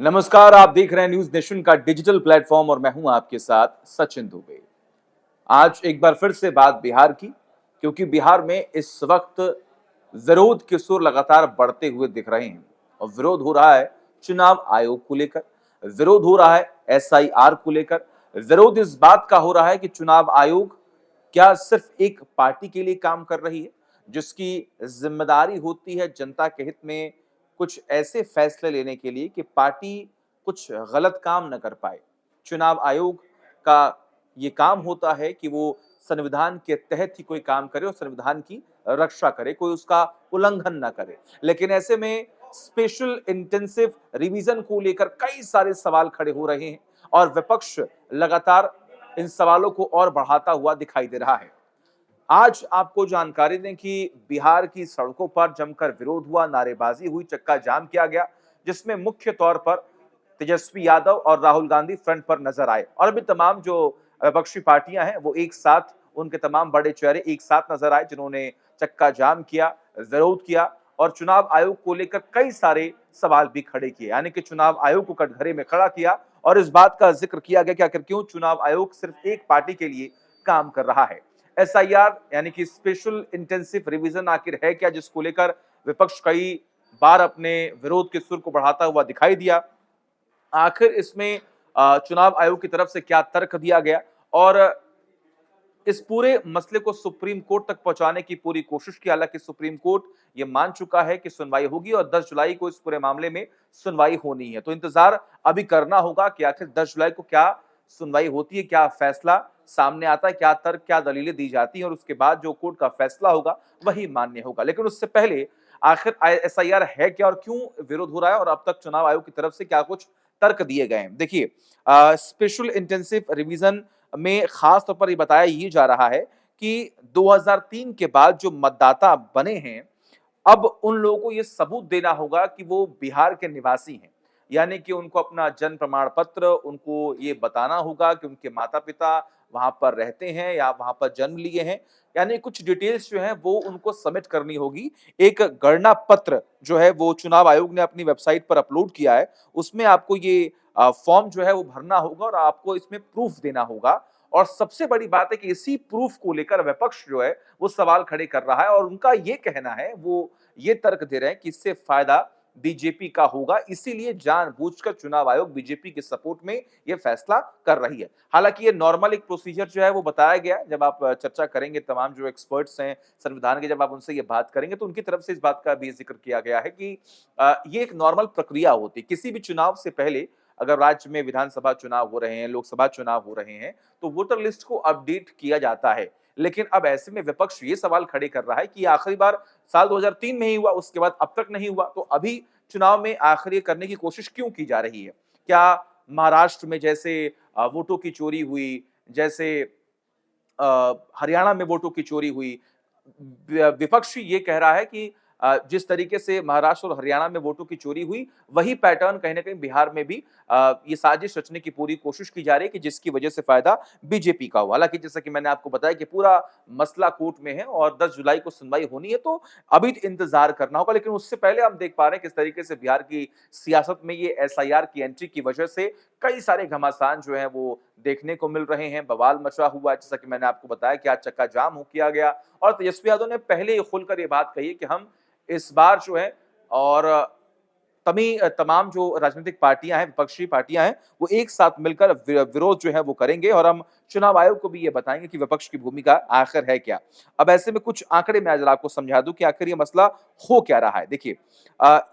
नमस्कार, आप देख रहे हैं न्यूज नेशन का डिजिटल प्लेटफॉर्म और मैं हूं आपके साथ सचिन दुबे। आज एक बार फिर से बात बिहार की, क्योंकि बिहार में इस वक्त विरोध के सुर लगातार बढ़ते हुए दिख रहे हैं और विरोध हो रहा है चुनाव आयोग को लेकर, विरोध हो रहा है एसआईआर को लेकर, विरोध इस बात का हो रहा है कि चुनाव आयोग क्या सिर्फ एक पार्टी के लिए काम कर रही है, जिसकी जिम्मेदारी होती है जनता के हित में कुछ ऐसे फैसले लेने के लिए कि पार्टी कुछ गलत काम न कर पाए। चुनाव आयोग का ये काम होता है कि वो संविधान के तहत ही कोई काम करे और संविधान की रक्षा करे, कोई उसका उल्लंघन ना करे। लेकिन ऐसे में स्पेशल इंटेंसिव रिवीजन को लेकर कई सारे सवाल खड़े हो रहे हैं और विपक्ष लगातार इन सवालों को और बढ़ाता हुआ दिखाई दे रहा है। आज आपको जानकारी दें कि बिहार की सड़कों पर जमकर विरोध हुआ, नारेबाजी हुई, चक्का जाम किया गया, जिसमें मुख्य तौर पर तेजस्वी यादव और राहुल गांधी फ्रंट पर नजर आए और भी तमाम जो विपक्षी पार्टियां हैं वो एक साथ, उनके तमाम बड़े चेहरे एक साथ नजर आए, जिन्होंने चक्का जाम किया, विरोध किया और चुनाव आयोग को लेकर कई सारे सवाल भी खड़े किए। यानी कि चुनाव आयोग को कटघरे में खड़ा किया और इस बात का जिक्र किया गया कि आखिर क्यों चुनाव आयोग सिर्फ एक पार्टी के लिए काम कर रहा है। एसआईआर यानी कि स्पेशल इंटेंसिव रिवीजन आखिर है क्या, जिसको लेकर विपक्ष कई बार अपने विरोध के सुर को बढ़ाता हुआ दिखाई दिया। आखिर इसमें चुनाव आयोग की तरफ से क्या तर्क दिया गया और इस पूरे मसले को सुप्रीम कोर्ट तक पहुंचाने की पूरी कोशिश की। हालांकि सुप्रीम कोर्ट ये मान चुका है कि सुनवाई होगी और 10 जुलाई को इस पूरे मामले में सुनवाई होनी है। तो इंतजार अभी करना होगा कि आखिर 10 जुलाई को क्या सुनवाई होती है, क्या फैसला सामने आता है, क्या तर्क, क्या दलीलें दी जाती हैं और उसके बाद जो कोर्ट का फैसला होगा वही मान्य होगा। लेकिन उससे पहले आखिर एसआईआर है क्या और क्यों विरोध हो रहा है और अब तक चुनाव आयोग की तरफ से क्या कुछ तर्क दिए गए हैं। देखिए, स्पेशल इंटेंसिव रिवीजन में खास तौर पर ये बताया ये जा रहा है कि 2003 के बाद जो मतदाता बने हैं, अब उन लोगों को ये सबूत देना होगा कि वो बिहार के निवासी हैं। यानी कि उनको अपना जन्म प्रमाण पत्र, उनको ये बताना होगा कि उनके माता-पिता वहाँ पर रहते हैं या वहाँ पर जन्म लिए हैं। यानी कुछ डिटेल्स जो हैं वो उनको सबमिट करनी होगी। एक गणना पत्र जो है वो चुनाव आयोग ने अपनी वेबसाइट पर अपलोड किया है। उसमें आपको ये फॉर्म जो है वो भरना होगा और आपको इसमें प्रूफ देना होगा। और सबसे बड़ी बात है कि इसी प्रूफ को लेकर विपक्ष जो है वो सवाल खड़े कर रहा है और उनका ये कहना है, वो ये तर्क दे रहे हैं कि इससे फायदा बीजेपी का होगा, इसीलिए जानबूझकर चुनाव आयोग बीजेपी के सपोर्ट में ये फैसला कर रही है। हालांकि ये नॉर्मल एक प्रोसीजर जो है वो बताया गया है। जब आप चर्चा करेंगे तमाम जो एक्सपर्ट्स हैं संविधान के, जब आप उनसे ये बात करेंगे तो उनकी तरफ से इस बात का भी जिक्र किया गया है कि ये एक नॉर्मल प्रक्रिया होती है। किसी भी चुनाव से पहले अगर राज्य में विधानसभा चुनाव हो रहे हैं, लोकसभा चुनाव हो रहे हैं, तो वोटर लिस्ट को अपडेट किया जाता है। लेकिन अब ऐसे में विपक्ष ये सवाल खड़े कर रहा है कि आखिरी बार साल 2003 में ही हुआ, उसके बाद अब तक नहीं हुआ, तो अभी चुनाव में आखिर ये करने की कोशिश क्यों की जा रही है? क्या महाराष्ट्र में जैसे वोटों की चोरी हुई, जैसे हरियाणा में वोटों की चोरी हुई, विपक्ष ये कह रहा है कि जिस तरीके से महाराष्ट्र और हरियाणा में वोटों की चोरी हुई, वही पैटर्न कहीं न कहीं बिहार में भी ये साजिश रचने की पूरी कोशिश की जा रही है कि जिसकी वजह से फायदा बीजेपी का हो। हालाँकि जैसा कि मैंने आपको बताया कि पूरा मसला कोर्ट में है और 10 जुलाई को सुनवाई होनी है, तो अभी इंतज़ार करना होगा। लेकिन उससे पहले हम देख पा रहे हैं किस तरीके से बिहार की सियासत में ये एसआईआर की एंट्री की वजह से कई सारे घमासान जो हैं वो देखने को मिल रहे हैं, बवाल मचा हुआ है। जैसा कि मैंने आपको बताया कि आज चक्का जाम हो किया गया और तेजस्वी यादव ने पहले ही खुलकर ये बात कही है कि हम इस बार जो है और तमाम जो राजनीतिक पार्टियां हैं, विपक्षी पार्टियां हैं, वो एक साथ मिलकर विरोध जो है वो करेंगे और हम चुनाव आयोग को भी ये बताएंगे कि विपक्ष की भूमिका आखिर है क्या। अब ऐसे में कुछ आंकड़े मैं जरा आपको समझा दूं कि आखिर ये मसला हो क्या रहा है। देखिए,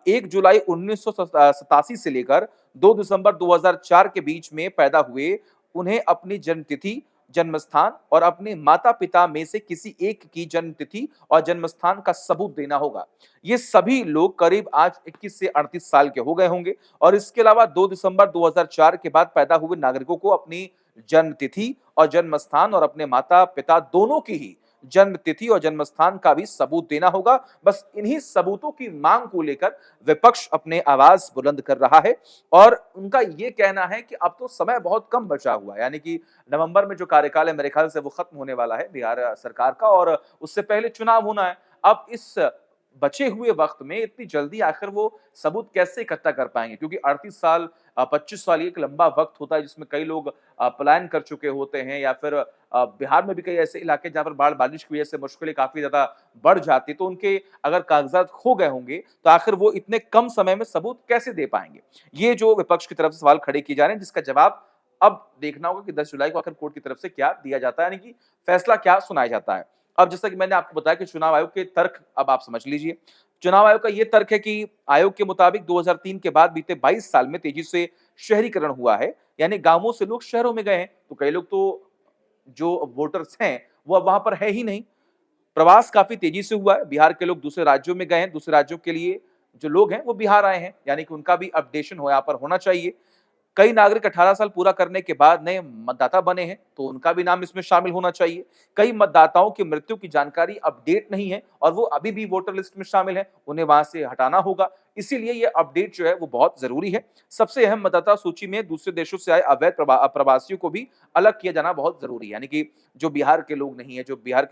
1 जुलाई 1987 से लेकर 2 दिसंबर 2004 के बीच में पैदा हुए उन्हें अपनी जन्मतिथि, जन्मस्थान और अपने माता-पिता में से किसी एक की जन्मतिथि और जन्मस्थान का सबूत देना होगा। ये सभी लोग करीब आज 21 से 38 साल के हो गए होंगे और इसके अलावा 2 दिसंबर 2004 के बाद पैदा हुए नागरिकों को अपनी जन्मतिथि और जन्मस्थान और अपने माता-पिता दोनों की ही जन्म तिथि और जन्मस्थान का भी सबूत देना होगा। बस इन्हीं सबूतों की मांग को लेकर विपक्ष अपने आवाज बुलंद कर रहा है और उनका ये कहना है कि अब तो समय बहुत कम बचा हुआ है। यानी कि नवंबर में जो कार्यकाल है, मेरे ख्याल से वो खत्म होने वाला है बिहार सरकार का और उससे पहले चुनाव होना है। अब इस बचे हुए वक़्त में इतनी जल्दी आखिर वो सबूत कैसे इकट्ठा कर पाएँगे? क्योंकि 38 साल 25 साल ये एक लंबा वक़्त होता है जिसमें कई लोग पलायन कर चुके होते हैं या फिर बिहार में भी कई ऐसे इलाके जहाँ पर बाढ़ बारिश की वजह से मुश्किलें काफ़ी ज़्यादा बढ़ जाती, तो उनके अगर कागज़ात खो गए होंगे, तो आखिर वो इतने कम समय में सबूत कैसे दे पाएँगे? ये जो विपक्ष की तरफ से सवाल खड़े किए जा रहे हैं, जिसका जवाब अब देखना होगा कि 10 जुलाई को आखिर कोर्ट की तरफ से क्या दिया जाता है, यानी कि फैसला क्या सुनाया जाता है। अब जैसा कि मैंने आपको बताया कि चुनाव आयोग के तर्क अब आप समझ लीजिए। चुनाव आयोग का ये तर्क है कि आयोग के मुताबिक 2003 के बाद बीते 22 साल में तेजी से शहरीकरण हुआ है, यानी गाँवों से लोग शहरों में गए हैं। तो कई लोग तो जो वोटर्स हैं, वो अब वहाँ पर है ही नहीं। प्रवास काफ़ी तेज़ी से हुआ है, बिहार के लोग दूसरे राज्यों में गए हैं, दूसरे राज्यों के लिए जो लोग हैं, वो बिहार आए हैं, यानी कि उनका भी अपडेशन हो यहाँ पर होना चाहिए। कई नागरिक 18 साल पूरा करने के बाद नए मतदाता बने हैं, तो उनका भी नाम इसमें शामिल होना चाहिए। कई मतदाताओं की मृत्यु की जानकारी अपडेट नहीं है और वो अभी भी वोटर लिस्ट में शामिल हैं, उन्हें वहाँ से हटाना होगा। इसीलिए ये अपडेट जो है वो बहुत ज़रूरी है। सबसे अहम मतदाता सूची में दूसरे देशों से आए अवैध प्रवासियों को भी अलग किया जाना बहुत ज़रूरी है, यानी कि जो बिहार के लोग नहीं हैं, जो बिहार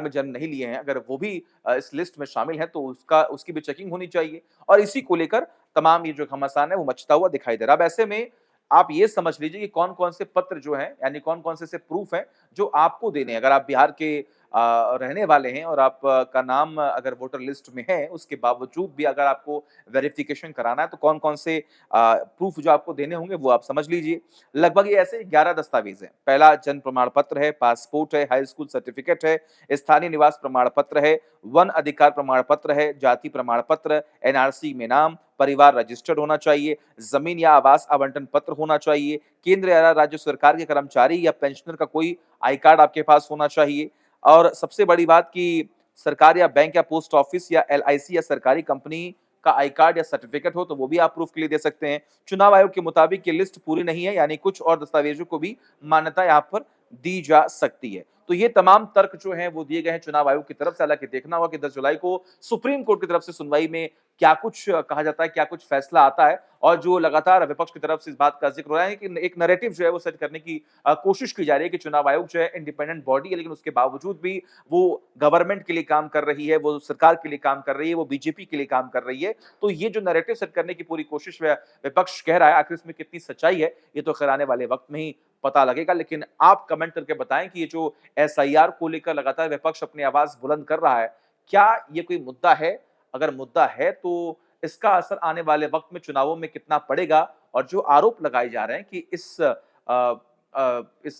में जन्म नहीं लिए हैं, अगर वो भी इस लिस्ट में शामिल हैं, तो उसकी भी चेकिंग होनी चाहिए और इसी को लेकर तमाम ये जो घमासान है, वो मचता हुआ दिखाई दे रहा है। अब ऐसे में आप ये समझ लीजिए कि कौन-कौन से पत्र जो हैं, यानी कौन-कौन से ऐसे प्रूफ हैं, जो आपको देने हैं। अगर आप बिहार के रहने वाले हैं और आप का नाम अगर वोटर लिस्ट में है, उसके बावजूद भी अगर आपको वेरिफ़िकेशन कराना है, तो कौन-कौन से प्रूफ जो आपको देने होंगे, वो आप समझ लीजिए। लगभग ये ऐसे 11 दस्तावेज़ हैं। पहला जन्म प्रमाण पत्र है, पासपोर्ट है, हाई स्कूल सर्टिफिकेट है, स्थानीय निवास प्रमाण पत्र है, वन अधिकार प्रमाण पत्र है, जाति प्रमाण पत्र, एनआरसी में नाम, परिवार रजिस्टर्ड होना चाहिए, ज़मीन या आवास आवंटन पत्र होना चाहिए, केंद्र या राज्य सरकार के कर्मचारी या पेंशनर का कोई आई कार्ड आपके पास होना चाहिए और सबसे बड़ी बात कि सरकार या बैंक या पोस्ट ऑफिस या एलआईसी या सरकारी कंपनी का आई कार्ड या सर्टिफिकेट हो तो वो भी आप प्रूफ के लिए दे सकते हैं। चुनाव आयोग के मुताबिक ये लिस्ट पूरी नहीं है, यानी कुछ और दस्तावेजों को भी मान्यता यहाँ पर दी जा सकती है। तो ये तमाम तर्क जो हैं वो दिए गए हैं चुनाव आयोग की तरफ से, हालाँकि देखना होगा कि 10 जुलाई को सुप्रीम कोर्ट की तरफ से सुनवाई में क्या कुछ कहा जाता है, क्या कुछ फैसला आता है और जो लगातार विपक्ष की तरफ से इस बात का ज़िक्र हो रहा है कि एक नैरेटिव जो है वो सेट करने की कोशिश की जा रही है कि चुनाव आयोग जो है इंडिपेंडेंट बॉडी है, लेकिन उसके बावजूद भी वो गवर्नमेंट के लिए काम कर रही है, वो सरकार के लिए काम कर रही है, वो बीजेपी के लिए काम कर रही है। तो ये जो नैरेटिव सेट करने की पूरी कोशिश विपक्ष कह रहा है, आखिर इसमें कितनी सच्चाई है, ये तो खैर आने वाले वक़्त में ही पता लगेगा। लेकिन आप कमेंट करके बताएँ कि ये जो एसआईआर को लेकर लगातार विपक्ष अपनी आवाज़ बुलंद कर रहा है, क्या ये कोई मुद्दा है? अगर मुद्दा है तो इसका असर आने वाले वक़्त में चुनावों में कितना पड़ेगा? और जो आरोप लगाए जा रहे हैं कि इस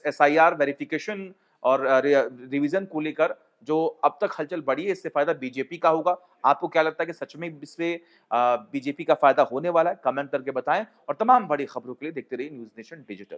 एसआईआर वेरिफिकेशन और रिवीजन को लेकर जो अब तक हलचल बढ़ी है, इससे फ़ायदा बीजेपी का होगा। आपको क्या लगता है कि सच में इससे बीजेपी का फ़ायदा होने वाला है? कमेंट करके बताएँ और तमाम बड़ी खबरों के लिए देखते रहिए न्यूज़ नेशन डिजिटल।